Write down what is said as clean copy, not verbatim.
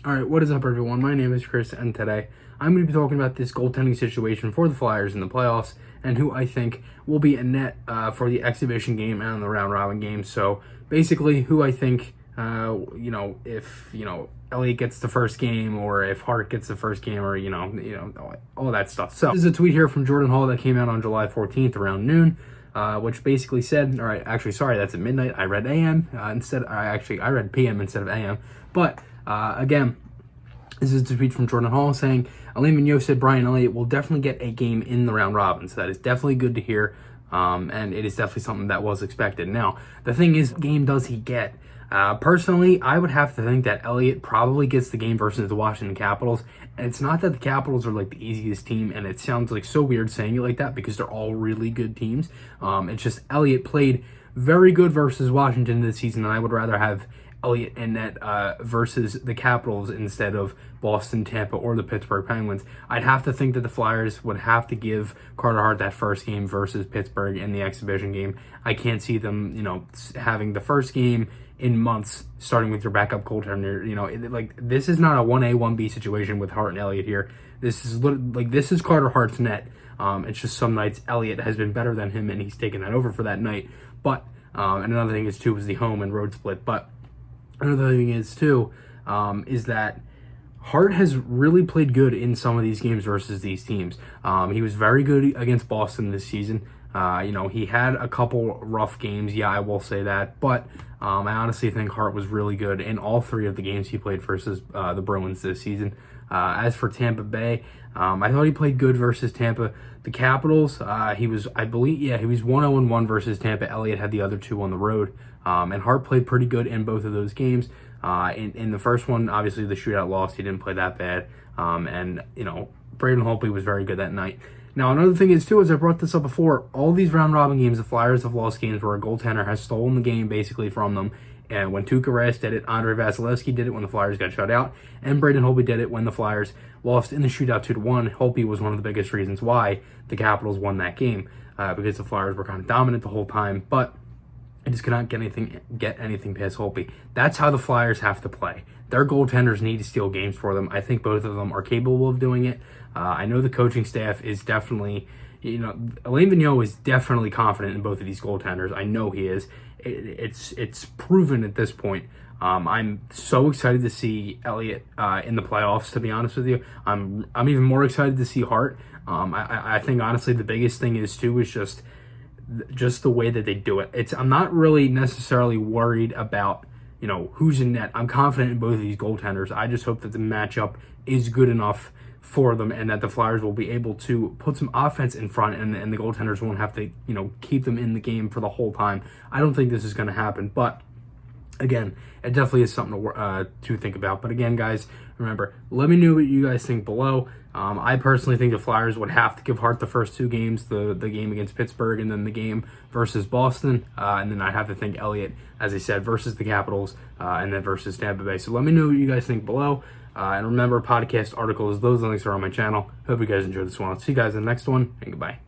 All right, what is up, everyone? My name is Chris, and today I'm going to be talking about this goaltending situation for the Flyers in the playoffs and who I think will be a net for the exhibition game and the round-robin game. So basically, who I think, if Elliott gets the first game, or if Hart gets the first game, or all that stuff. So this is a tweet here from Jordan Hall that came out on July 14th around noon. Which basically said, all right, actually, sorry, that's at midnight. I read AM I read PM instead of AM. But again, this is a tweet from Jordan Hall saying, Alain Vigneault said Brian Elliott will definitely get a game in the round robin. So that is definitely good to hear. And it is definitely something that was expected. Now, the thing is, game does he get? Personally, I would have to think that Elliott probably gets the game versus the Washington Capitals. And it's not that the Capitals are like the easiest team, and it sounds like so weird saying it like that because they're all really good teams. It's just Elliott played very good versus Washington this season, and I would rather have Elliott in net versus the Capitals instead of Boston, Tampa, or the Pittsburgh Penguins. I'd have to think that the Flyers would have to give Carter Hart that first game versus Pittsburgh in the exhibition game. I can't see them, having the first game in months, starting with your backup goaltender. This is not a 1A, 1B situation with Hart and Elliott here. This is Carter Hart's net. It's just some nights Elliott has been better than him, and he's taken that over for that night. But and another thing is too is the home and road split. But another thing is too is that Hart has really played good in some of these games versus these teams. He was very good against Boston this season. He had a couple rough games, I will say that, but I honestly think Hart was really good in all three of the games he played versus the Bruins this season. As for Tampa Bay, I thought he played good versus Tampa. The Capitals, he was 1-0-1 versus Tampa. Elliott had the other two on the road, and Hart played pretty good in both of those games. In the first one, obviously the shootout loss, he didn't play that bad, and Braden Holtby was very good that night. Now, another thing is, too, as I brought this up before, all these round-robin games, the Flyers have lost games where a goaltender has stolen the game, basically, from them. And when Tuukka Rask did it, Andrei Vasilevsky did it when the Flyers got shut out, and Braden Holtby did it when the Flyers lost in the shootout 2-1. Holtby was one of the biggest reasons why the Capitals won that game, because the Flyers were kind of dominant the whole time, but I just cannot get anything past Holtby. That's how the Flyers have to play. Their goaltenders need to steal games for them. I think both of them are capable of doing it. I know the coaching staff is definitely, Alain Vigneault is definitely confident in both of these goaltenders. I know he is. It's proven at this point. I'm so excited to see Elliott in the playoffs, to be honest with you. I'm even more excited to see Hart. I think, honestly, the biggest thing is just the way that they do it. I'm not really necessarily worried about who's in net. I'm confident in both of these goaltenders. I just hope that the matchup is good enough for them, and that the Flyers will be able to put some offense in front, and the goaltenders won't have to keep them in the game for the whole time. I don't think this is going to happen, but again, it definitely is something to think about. But again, guys, remember, let me know what you guys think below. I personally think the Flyers would have to give Hart the first two games, the game against Pittsburgh and then the game versus Boston. And then I'd have to think Elliott, as I said, versus the Capitals and then versus Tampa Bay. So let me know what you guys think below. And remember, podcast articles, those links are on my channel. Hope you guys enjoyed this one. I'll see you guys in the next one, and goodbye.